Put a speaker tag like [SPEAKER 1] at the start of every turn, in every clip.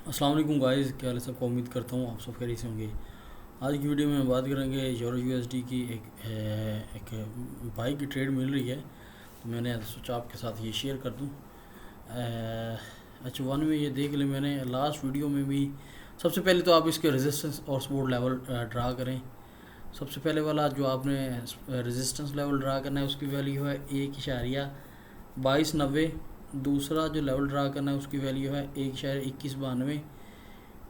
[SPEAKER 1] अस्सलाम वालेकुम गाइस, क्या हाल है सबको। उम्मीद करता हूँ आप सब खैरियत से होंगे। आज की वीडियो में बात करेंगे यूरो यूएसडी की एक बाई की ट्रेड मिल रही है, तो मैंने सोचा आपके साथ ये शेयर कर दूँ। H1 में ये देख लें, मैंने लास्ट वीडियो में भी। सबसे पहले तो आप इसके रेजिस्टेंस और सपोर्ट लेवल ड्रा करें। सबसे पहले वाला जो आपने रेजिस्टेंस लेवल ड्रा करना है उसकी वैल्यू है 1.2290। दूसरा जो लेवल ड्रा करना है उसकी वैल्यू है 1.2192।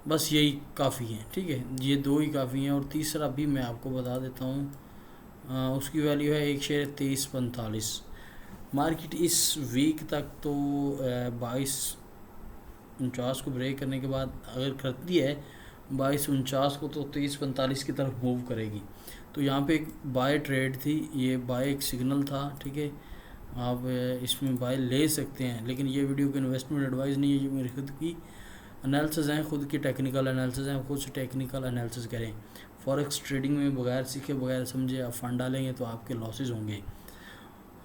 [SPEAKER 1] बस यही काफ़ी है, ठीक है, ये दो ही काफ़ी हैं। और तीसरा भी मैं आपको बता देता हूँ, उसकी वैल्यू है 1.2345। मार्केट इस वीक तक तो 22.49 को ब्रेक करने के बाद अगर करती है 22.49 को, तो 23.45 की तरफ मूव करेगी। तो यहाँ पे एक बाय ट्रेड थी, ये बाय एक सिग्नल था, ठीक है। आप इसमें बाय ले सकते हैं, लेकिन ये वीडियो की इन्वेस्टमेंट एडवाइस नहीं है, ये मेरी खुद की एनालिसिस हैं, खुद की टेक्निकल एनालिसिस हैं। खुद से टेक्निकल एनालिसिस करें। फॉरेक्स ट्रेडिंग में बगैर सीखे बगैर समझे आप फंड डालेंगे तो आपके लॉसेज होंगे।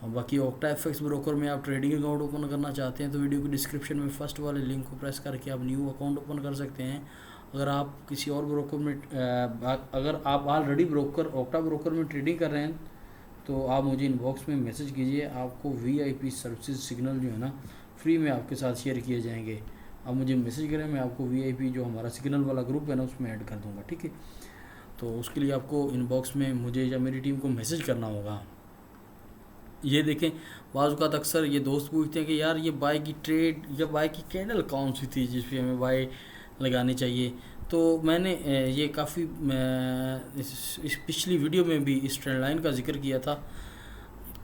[SPEAKER 1] और बाकी ओक्टा एफएक्स ब्रोकर में आप ट्रेडिंग अकाउंट ओपन करना चाहते हैं तो वीडियो की डिस्क्रिप्शन में फर्स्ट वाले लिंक को प्रेस करके आप न्यू अकाउंट ओपन कर सकते हैं। अगर आप किसी और ब्रोकर में अगर आप ऑलरेडी ओक्टा ब्रोकर में ट्रेडिंग कर रहे हैं तो आप मुझे इनबॉक्स में मैसेज कीजिए। आपको वीआईपी सर्विसेज सिग्नल जो है ना फ्री में आपके साथ शेयर किए जाएंगे। आप मुझे मैसेज करें, मैं आपको वीआईपी जो हमारा सिग्नल वाला ग्रुप है ना उसमें ऐड कर दूंगा, ठीक है। तो उसके लिए आपको इनबॉक्स में मुझे या मेरी टीम को मैसेज करना होगा। ये देखें, बाज़ अक्सर ये दोस्त पूछते हैं कि यार ये बाय की ट्रेड या बाय की कैंडल कौन सी थी जिस पे हमें बाय लगानी चाहिए। तो मैंने ये काफ़ी इस पिछली वीडियो में भी इस ट्रेंड लाइन का जिक्र किया था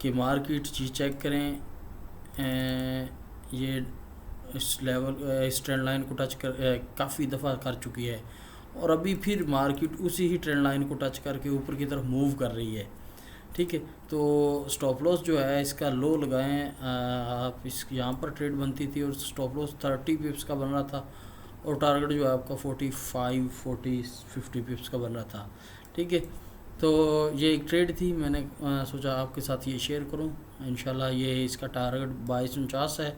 [SPEAKER 1] कि मार्केट चेक करें, ये इस लेवल इस ट्रेंड लाइन को टच कर काफ़ी दफ़ा कर चुकी है और अभी फिर मार्केट उसी ही ट्रेंड लाइन को टच करके ऊपर की तरफ मूव कर रही है, ठीक है। तो स्टॉप लॉस जो है इसका लो लगाएं। आप इस यहाँ पर ट्रेड बनती थी और स्टॉप लॉस 30 पिप्स का बन रहा था और टारगेट जो है आपका 50 पिप्स का बन रहा था, ठीक है। तो ये एक ट्रेड थी, मैंने सोचा आपके साथ ये शेयर करूं। इंशाल्लाह ये इसका टारगेट 2249 है।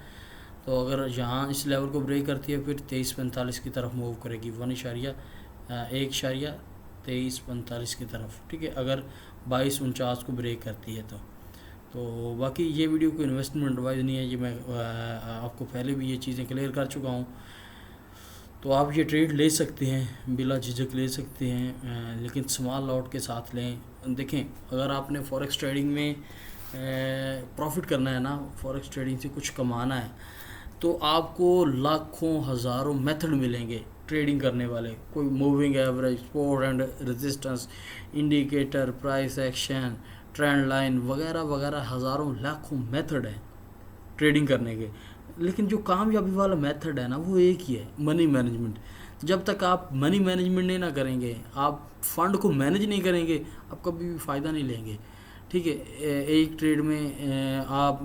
[SPEAKER 1] तो अगर यहाँ इस लेवल को ब्रेक करती है फिर 2345 की तरफ मूव करेगी, 1.2345 की तरफ, ठीक है, अगर 2249 को ब्रेक करती है तो बाकी ये वीडियो को इन्वेस्टमेंट एडवाइस नहीं है, ये मैं आपको पहले भी ये चीज़ें क्लियर कर चुका हूँ। तो आप ये ट्रेड ले सकते हैं, बिला झिझक ले सकते हैं, लेकिन स्मॉल लॉट के साथ लें। देखें, अगर आपने फॉरेक्स ट्रेडिंग में प्रॉफिट करना है ना, फॉरेक्स ट्रेडिंग से कुछ कमाना है, तो आपको लाखों हज़ारों मेथड मिलेंगे ट्रेडिंग करने वाले। कोई moving average, support and resistance, indicator, price action, trend line वगैरह वगैरह, हज़ारों लाखों मेथड हैं ट्रेडिंग करने के। लेकिन जो कामयाबी वाला मेथड है ना वो एक ही है, मनी मैनेजमेंट। जब तक आप मनी मैनेजमेंट नहीं ना करेंगे, आप फंड को मैनेज नहीं करेंगे, आप कभी भी फ़ायदा नहीं लेंगे, ठीक है। एक ट्रेड में आप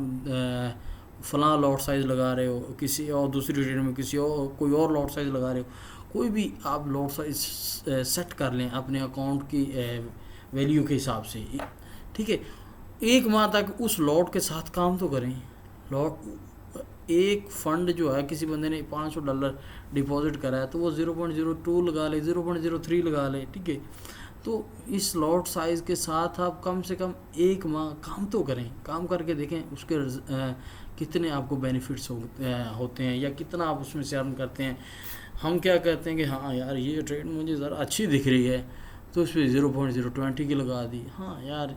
[SPEAKER 1] फलां लॉट साइज़ लगा रहे हो, किसी और दूसरी ट्रेड में किसी और कोई और लॉट साइज़ लगा रहे हो, कोई भी आप लॉट साइज़ सेट कर लें अपने अकाउंट की वैल्यू के हिसाब से, ठीक है। एक माह तक उस लॉट के साथ काम तो करें। लॉट एक फ़ंड जो है, किसी बंदे ने $500 डिपॉजिट करा है तो वो 0.02 लगा ले, 0.03 लगा ले, ठीक है। तो इस लॉट साइज़ के साथ आप कम से कम एक माह काम तो करें, काम करके देखें उसके कितने आपको बेनिफिट्स होते हैं या कितना आप उसमें से अर्न करते हैं। हम क्या कहते हैं कि हाँ यार ये ट्रेड मुझे ज़रा अच्छी दिख रही है तो उस पर 0.020 की लगा दी, हाँ यार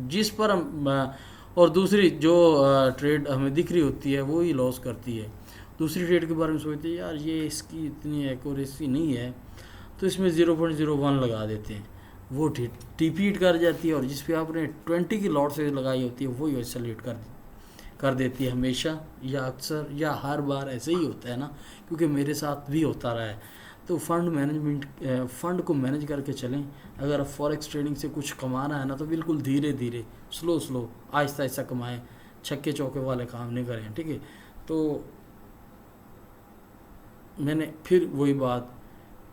[SPEAKER 1] जिस पर हम और दूसरी जो ट्रेड हमें दिख रही होती है वो ही लॉस करती है। दूसरी ट्रेड के बारे में सोचते हैं यार ये इसकी इतनी एक्यूरेसी नहीं है तो इसमें 0.01 लगा देते हैं, वो रिपीट कर जाती है। और जिस पे आपने 20 की लॉट से लगाई होती है वही एक्सेलरेट कर देती है हमेशा, या अक्सर या हर बार ऐसे ही होता है ना, क्योंकि मेरे साथ भी होता रहा है। तो फ़ंड को मैनेज करके चलें। अगर फॉरेक्स ट्रेडिंग से कुछ कमाना है ना तो बिल्कुल धीरे धीरे, स्लो आहिस्ता आहिस्ता कमाएं, छक्के चौके वाले काम नहीं करें, ठीक है। तो मैंने फिर वही बात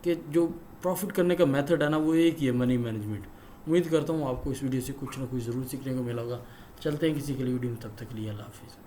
[SPEAKER 1] कि जो प्रॉफिट करने का मेथड है ना वो एक ही है, मनी मैनेजमेंट। उम्मीद करता हूँ आपको इस वीडियो से कुछ ना कुछ ज़रूर सीखने को मिला होगा। चलते हैं किसी के लिए वीडियो में, तब तक के लिए अल्लाह हाफिज़।